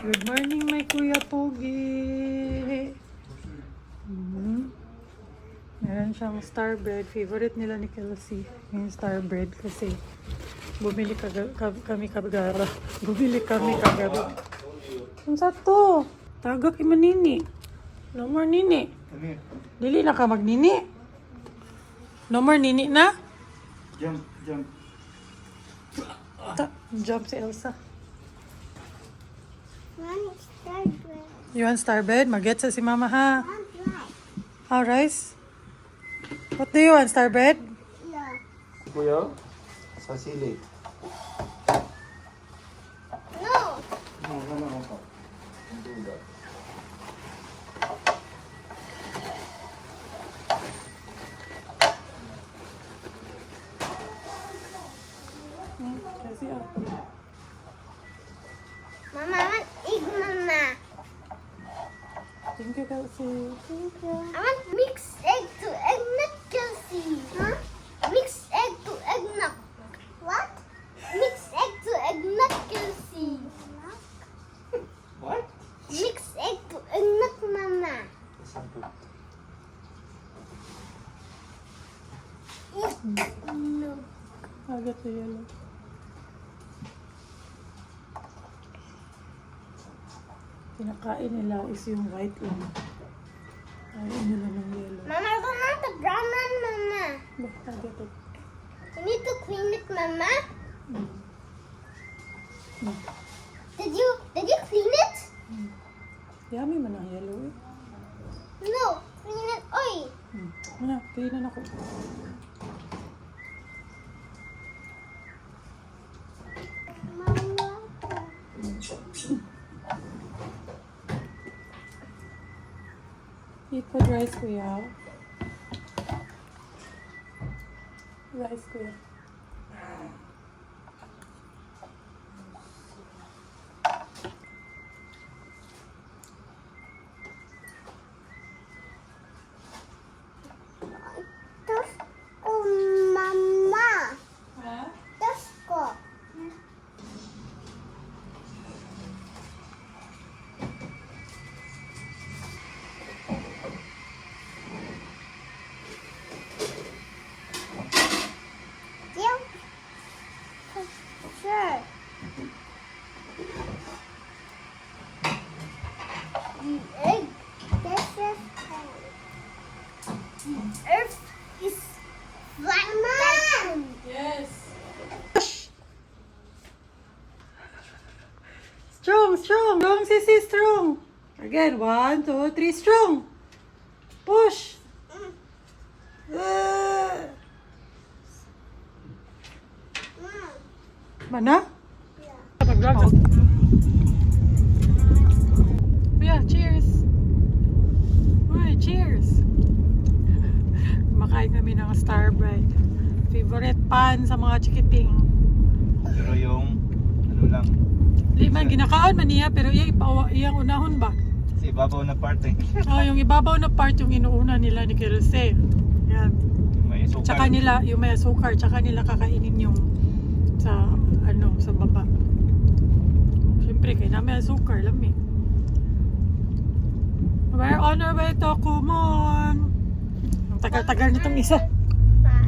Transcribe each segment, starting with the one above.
Good morning, my Kuya Pogi. Meron siyang star bread. Favorite nila ni Kelsey. Yung star bread kasi bumili kami kagara. Bumili kami kagara. Ang sa to? Tagak imanini. No more nini. Dili na ka magnini. No more nini na? Jump. Jump si Elsa. Starbread. You want star bread? Mag-get sa si mama ha. How rice? What do you want, star bread? Yeah. Kuya, sa sili. No. Ano. Duda. Kasi Mama, I want egg, Mama. Thank you, Kelsey. Thank you. I want mixed egg to egg nut, Kelsey. Huh? Mixed egg to egg nut. What? Mixed egg to egg nut, Kelsey. What? Mixed egg to egg nut, Mama. No. I'll get the yellow. Kinakain nila is yung white lang. Ayaw nila ng yellow. Mama, I don't want the brown one, Mama. Look, I'll get it. You need to clean it, Mama. Mm. Did you clean it? Yummy man ang yellow eh. No, clean it. Oi. Ano, kainan ako. Mama. Eat with rice, kuya. Rice, kuya. Tosko, Mama. Ha? Tosko. Yeah. Sure. The egg. This is the earth is flat. Mama. Yes. Strong. Strong, sissy, strong. Again, 1, 2, 3, strong. Push. Mana? Yeah. Oh. Yeah, cheers. Uy, cheers. Kumakain kami ng star bread. Favorite pan sa mga chikiting. Pero yung, ano lang, Liman, ginakaon man niya, pero iyang unahon ba? sa ibabaw na part eh. Oh, yung ibabaw na part yung inuuna nila ni Kelsey. Yan. May sukal. Tsaka nila, yung may asukar, tsaka nila kakainin yung sa, sa baba. Siyempre, kaya namin asukar, lamig. We're on our way to Kumon. Ang tagal-tagal nitong isa.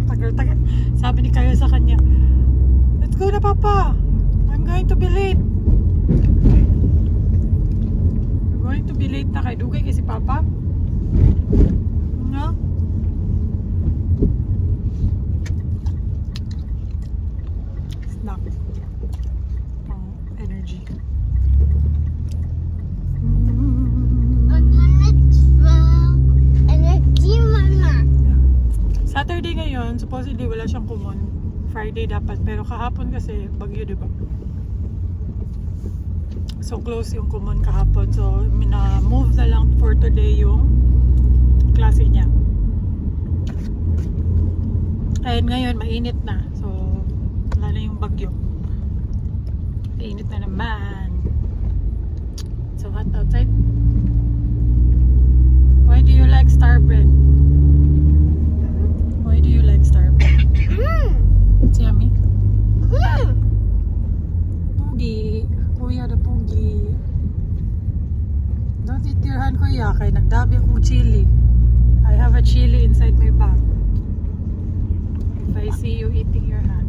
Tagal-tagal. Sabi ni Kaya sa kanya, let's go na, Papa. I'm going to be late. We're going to be late na kay Dugay kasi Papa. No? Snack. Pang energy. 112 energy, Mama. Saturday ngayon, supposedly wala siyang Kumon. Friday dapat, pero kahapon kasi bagyo, diba? So close yung Kumon kahapon. So mina-move na lang for today yung klase niya. And ngayon mainit na. So wala na yung bagyo. Mainit na naman. So hot outside. Why do you like star bread? Why do you like star bread? It's yummy. Pogi. Kuya the Pogi. Saan ko iya? Kay nagdabi akong chili. I have a chili inside my bag. If I see you eating your hand.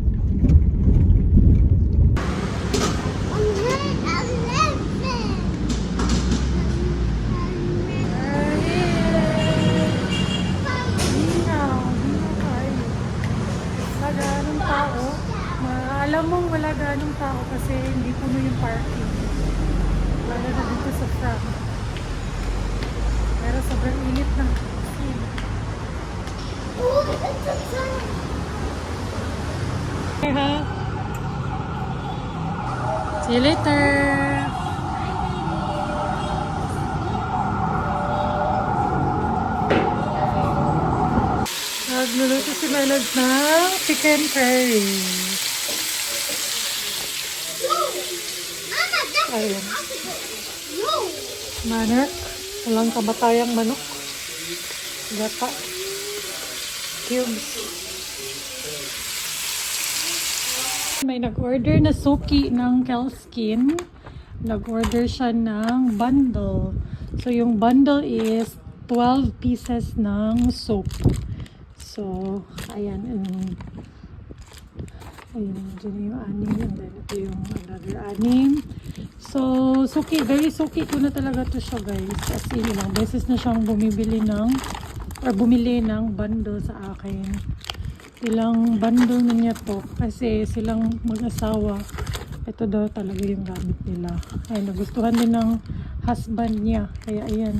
Wala ganong tao. Alam mo wala ganong tao kasi hindi puno yung parking. Wala na dito sa front. Pero sobrang init ng skin. Okay ha? See you later! Nagluluto si Melod ng chicken curry. Ayun. Manok. Walang kamatayang manok. Gata. Cubes. May nag-order na suki ng Kelskin. Nag-order siya ng bundle. So, yung bundle is 12 pieces ng soap. So, ayan. Ayun, dyan yung anim. And then, ito yung another anim. So, suki. Very suki ko na talaga to siya, guys. As in, ilang beses na siyang bumili ng bundle sa akin. Ilang bundle na niya to. Kasi silang mag-asawa. Ito daw talaga yung gamit nila. Ay, nagustuhan din ng husband niya. Kaya, ayan.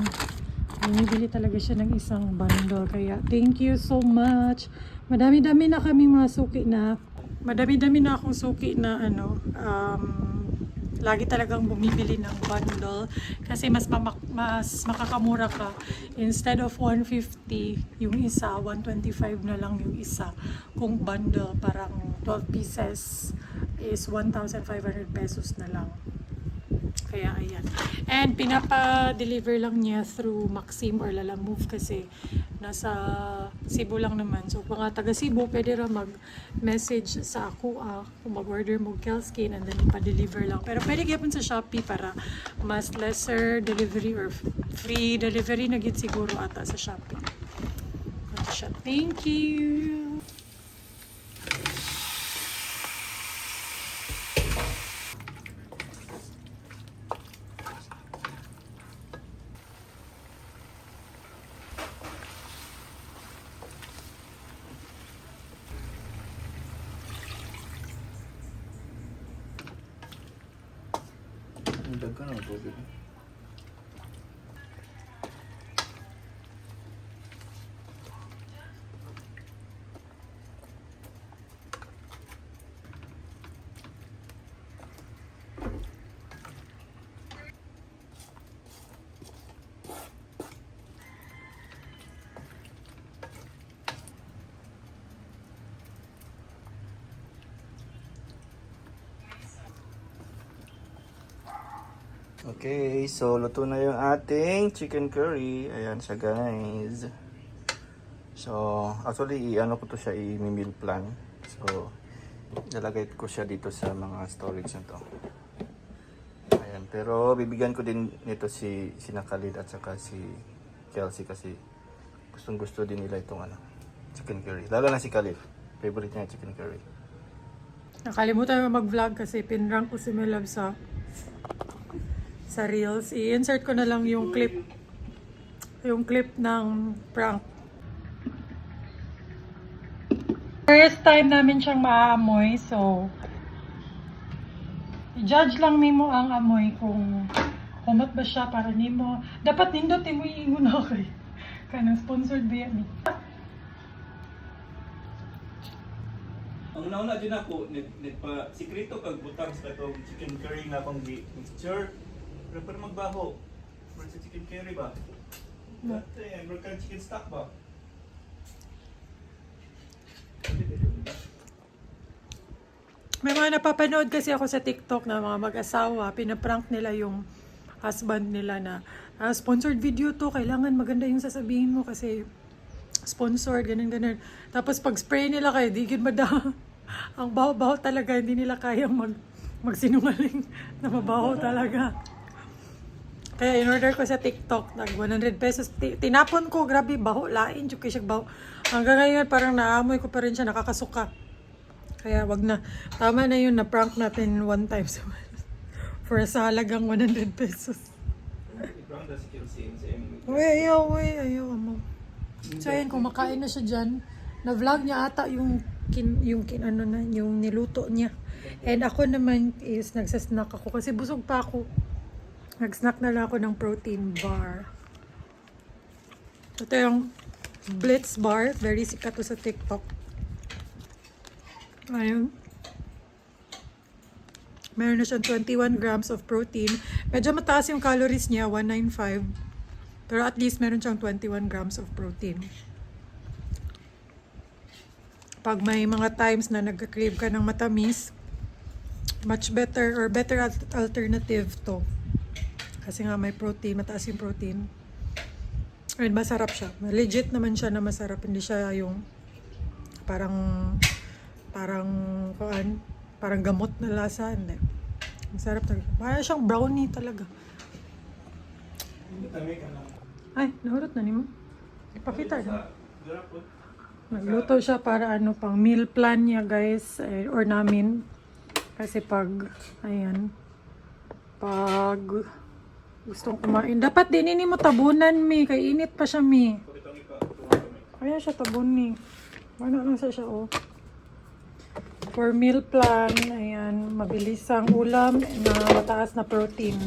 Bumibili talaga siya ng isang bundle. Kaya, thank you so much. Madami-dami na kaming mga suki na. Madami-dami na akong suki na lagi talagang bumibili ng bundle. Kasi mas makakamura ka. Instead of 150 yung isa, 125 na lang yung isa. Kung bundle, parang 12 pieces is 1,500 pesos na lang. Kaya ayan. And pinapa-deliver lang niya through Maxim or Lalamove kasi nasa Cebu lang naman. So mga taga Cebu, pwede rin mag-message sa ako kung mag-order mo Kelskin and then ipa-deliver lang. Pero pwede gyapon sa Shopee para mas lesser delivery or free delivery na gid siguro ata sa Shopee. Ito siya. Thank you! Ang dagkan ang tubig. Okay, so luto na yung ating chicken curry. Ayan siya, guys. So, actually, ano ko to siya, i-meal plan. So, nalagay ko siya dito sa mga storage na to. Ayan, pero bibigyan ko din nito si Khalid at saka si Kelsey kasi gustong gusto din nila itong chicken curry. Lalo na si Khalid. Favorite niya chicken curry. Nakalimutan mo mag-vlog kasi pinrank ko si Melab sa Reels. I-insert ko na lang yung clip ng prank. First time namin siyang maamoy, so i-judge lang nimo ang amoy kung humot ba siya para nimo. Dapat nindot mo iingon ako kay kanang sponsored ba yan. Ang una-una din ako, pa sikrito kag butang sa itong chicken curry na akong mixture. Pero para magbaho. Para sa chicken curry ba? Dati, para ka chicken stock ba? May mga napapanood kasi ako sa TikTok na mga mag-asawa, pinaprank nila yung husband nila na sponsored video to, kailangan maganda yung sasabihin mo kasi sponsored, ganun. Tapos pag spray nila kayo, di gid mada. Ang baho-baho talaga, hindi nila kayang magsinungaling na mabaho talaga. Kaya in-order ko sa TikTok, nag 100 pesos. Tinapon ko, grabe, baho, lain, tsuk siya baho. Hanggang ngayon, parang naamoy ko pa rin siya, nakakasuka. Kaya wag na. Tama na yun, na-prank natin one time sa for sa halagang 100 pesos. Uy, ayaw mo. So ayan, kumakain na siya dyan. Na-vlog niya ata yung niluto niya. And ako naman is nagsasnack ako kasi busog pa ako. Nag-snack na lang ako ng protein bar. Ito yung Blitz bar. Very sikat to sa TikTok. Ayun. Meron na siyang 21 grams of protein. Medyo mataas yung calories niya, 195. Pero at least meron siyang 21 grams of protein. Pag may mga times na nagka-crave ka ng matamis, much better or better alternative to. Kasi nga may protein, mataas yung protein. And masarap siya. Legit naman siya na masarap. Hindi siya yung parang gamot na lasa. Hindi. Masarap talaga. Parang siyang brownie talaga. Ay, nahulot na ni mo. Ipakita na. Nagluto siya para pang meal plan niya guys. Or namin. Kasi pag gustong kumain. Dapat din mo tabunan mi. Kay init pa siya mi. Kaya siya tabun mi. Ano lang siya oh. For meal plan, ayan, mabilis ang ulam na mataas na protein.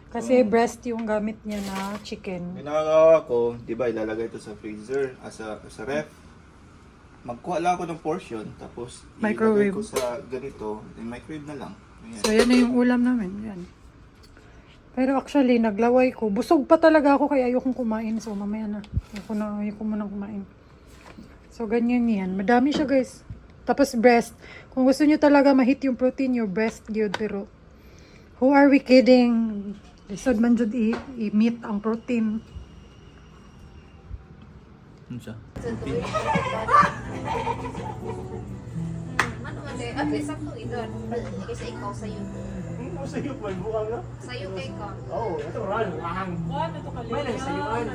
Kasi breast yung gamit niya na chicken. Ginagawa ko, di ba, ilalagay ito sa freezer, sa ref. Magkuha lang ako ng portion, tapos Microwave. ilagay ko sa ganito, then microwave na lang. Ayan. So, yan na yung ulam namin. Yan. Pero actually, naglaway ko. Busog pa talaga ako kaya ayokong kumain. So, mamaya na. Ayoko munang kumain. So, ganyan yan. Madami siya, guys. Tapos breast. Kung gusto nyo talaga ma-hit yung protein, your breast good. Pero, who are we kidding? Lisod man dyan i-meat ang protein. Ano siya? At least sakto idon. Kasi ikaw sa'yo. Sa'yo, buwang na? Sa'yo kay ka. Oo, ito rin, wahang. May nagsayuan.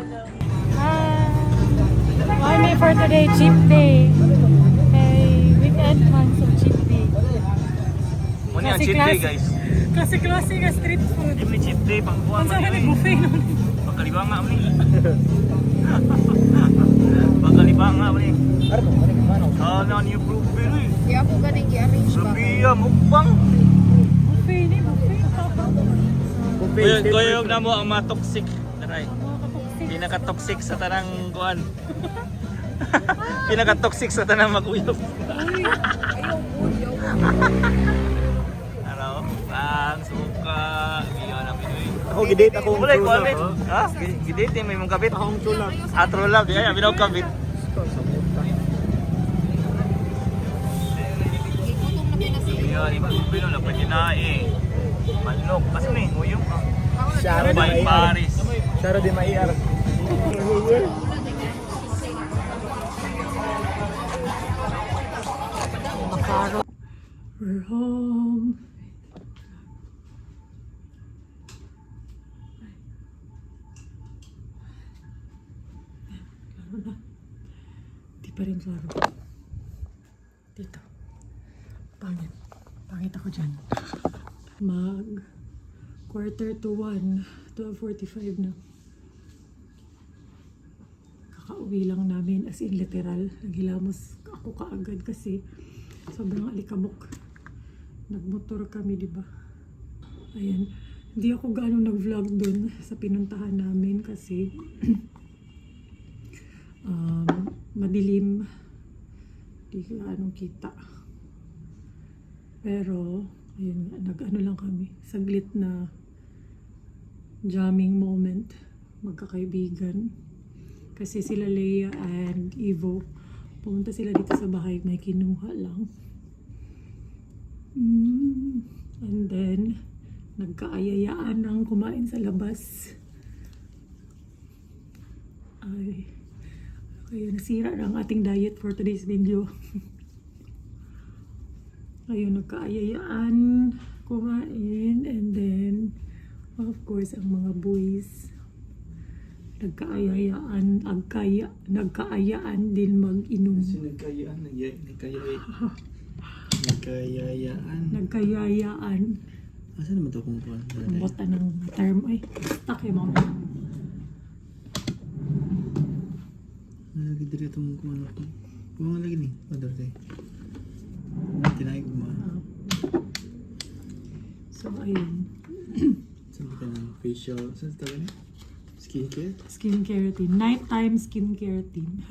Hi, for today, cheap day. Hey, weekend man, so cheap day. Muna yung cheat day, guys. Klase nga street food. Hindi cheat day, pangkuhan Kung saan ka nag-buffet nun? Pagkalibanga mo ni. Pagkalibanga mo ni. Sana niyo blueberry. Di ako ganing i-arrange ba? Sabiya, mukbang. Buffet ni, buffet. Kuyog na mo ang mga toxic. Taray. Pinaka-toxic sa tanang kuan. Pinaka-toxic sa tanang mag-uyog. Ano? Bang, suka. Iyon ang Pinoy. Ako gidate ako Wala ko amit. Ha? Gidate may mong kabit. Akong tulak. True love. Di ay binaw kabit. Igutom na pinasi. Iyon, ibang na pwede na eh. Manok. Kasi may nguyong. Shara di By maiar. Paris. Shara di maiar. We're home. Laro na. Di pa rin laro. Dito. Pangit. Pangit ako dyan. Mag 1:45 to 12:45 na. Kakauwi lang namin as in literal. Naghilamos ako kaagad kasi sobrang alikabok. Nagmotor kami, di ba? Ayan. Hindi ako gaano nag-vlog dun sa pinuntahan namin kasi madilim. Di gaano kita. Pero, ayun nga, nag-ano lang kami. Saglit na jamming moment. Magkakaibigan. Kasi sila Leia and Evo, pumunta sila dito sa bahay, may kinuha lang. And then, nagkaayayaan ng kumain sa labas. Ay, kaya nasira na ang ating diet for today's video. Ayun, nagkaayayaan, kumain, and then, Of course, ang mga boys nagkaayaan din mag-inom. Kasi nagkayayaan. Nagkayayaan. Asa naman ito kung kuhan? Bota ng term. Ay, stuck yung mga. Lagi dito itong kuhan ako. Kuhan lagi ni. Other day. Tinaig mo. So, ayun. Sabi ka ng facial. Saan sa tabi niya? Skincare? Skincare routine. Nighttime skincare routine.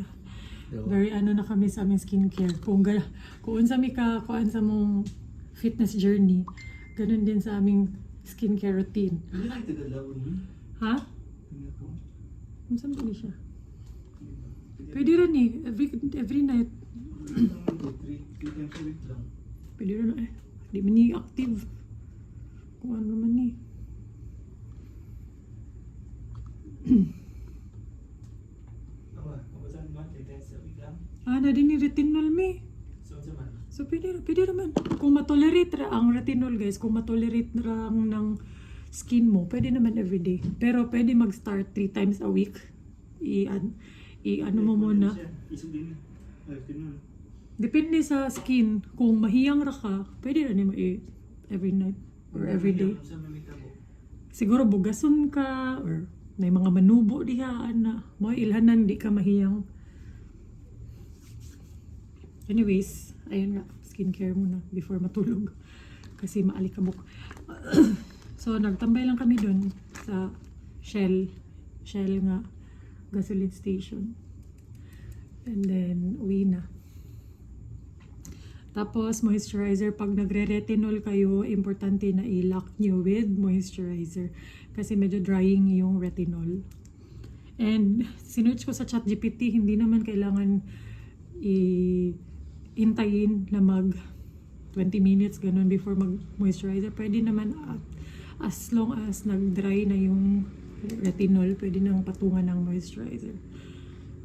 So, Very ano na kami sa aming skincare. Kung unsa mi ka, kuan sa mong fitness journey, ganun din sa aming skincare routine. hindi na kita galawin mo. Ha? Hindi ako. Unsa man siya? Pwede rin eh. Every night. 3 times a week lang. Pwede rin eh. Di man ni active. Kung ano man ni. Ako saan man? 3 times a week lang? Na din ni retinol me. So, saan man? So, pwede naman. Kung matolerate ra ang retinol, guys, kung matolerate lang ng skin mo, pwede naman everyday. Pero pwede mag-start 3 times a week. Ano mo muna. Isugin na. Depende sa skin. Kung mahiyang ra ka, pwede rin mo every night or every day. Sa mamitabo. Siguro bugason ka or may mga manubo diha na mo ilhanan di ka mahiyang. Anyways, ayun nga, skincare muna before matulog kasi maalikabok. So nagtambay lang kami dun sa Shell nga gasoline station. And then uwi na. Tapos moisturizer, pag nagre-retinol kayo, importante na i-lock nyo with moisturizer kasi medyo drying yung retinol. And sinearch ko sa ChatGPT, hindi naman kailangan hintayin na mag 20 minutes ganun before mag-moisturizer. Pwede naman as long as nag-dry na yung retinol, pwede nang patungan ng moisturizer.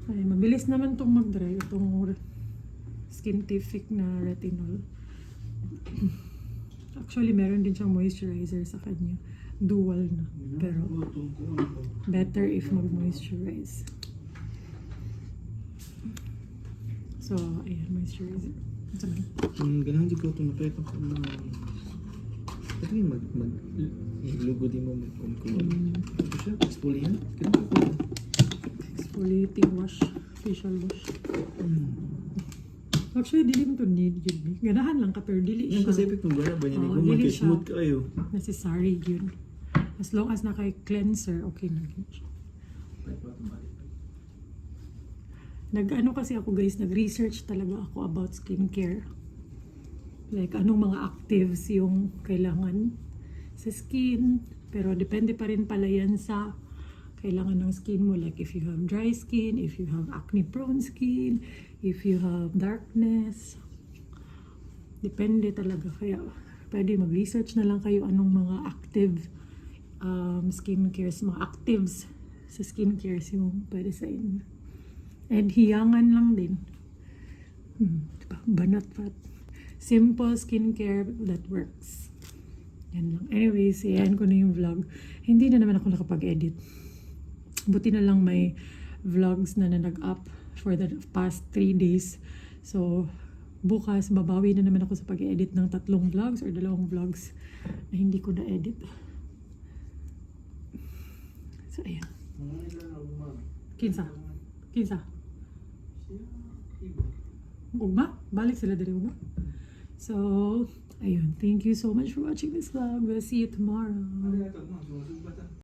Ay, mabilis naman itong mag-dry, itong Skintific na retinol. Actually, meron din siyang moisturizer sa kanya. Dual na. Pero, better if mag-moisturize. So, ayan, moisturizer. Sabi. Ganahan di ko ito napayat ako na pwede mag-lugo din mo mag-kumkulong. Ito siya, exfoliant. Ganun ko. Exfoliating wash. Facial wash. Actually, dili mo ito need yun. Ganahan lang ka, pero dili Yan kasi siya effect ng gana ba niya? Oo, Kung dili mag-smooth siya. kayo. necessary yun. As long as naka-cleanser, okay na yun siya. Nag-ano kasi ako guys, nag-research talaga ako about skincare. Like, anong mga actives yung kailangan sa skin. Pero depende pa rin pala yan sa kailangan ng skin mo. Like, if you have dry skin, if you have acne-prone skin, if you have darkness. Depende talaga. Kaya, pwede mag-research na lang kayo anong mga active skincares, mga actives sa skincare yung pwede sa inyo. And hiyangan lang din. Diba? Banat pat. Simple skincare that works. Yan lang. Anyways, yan ko na yung vlog. Hindi na naman ako nakapag-edit. Buti na lang may vlogs na nag-up for the past 3 days. So, bukas, babawi na naman ako sa pag-edit ng 3 vlogs or 2 vlogs na hindi ko na-edit. So, ayan. Kinsa? Ugma? Balik sila dari ugma? So, ayun. Thank you so much for watching this vlog. We'll see you tomorrow.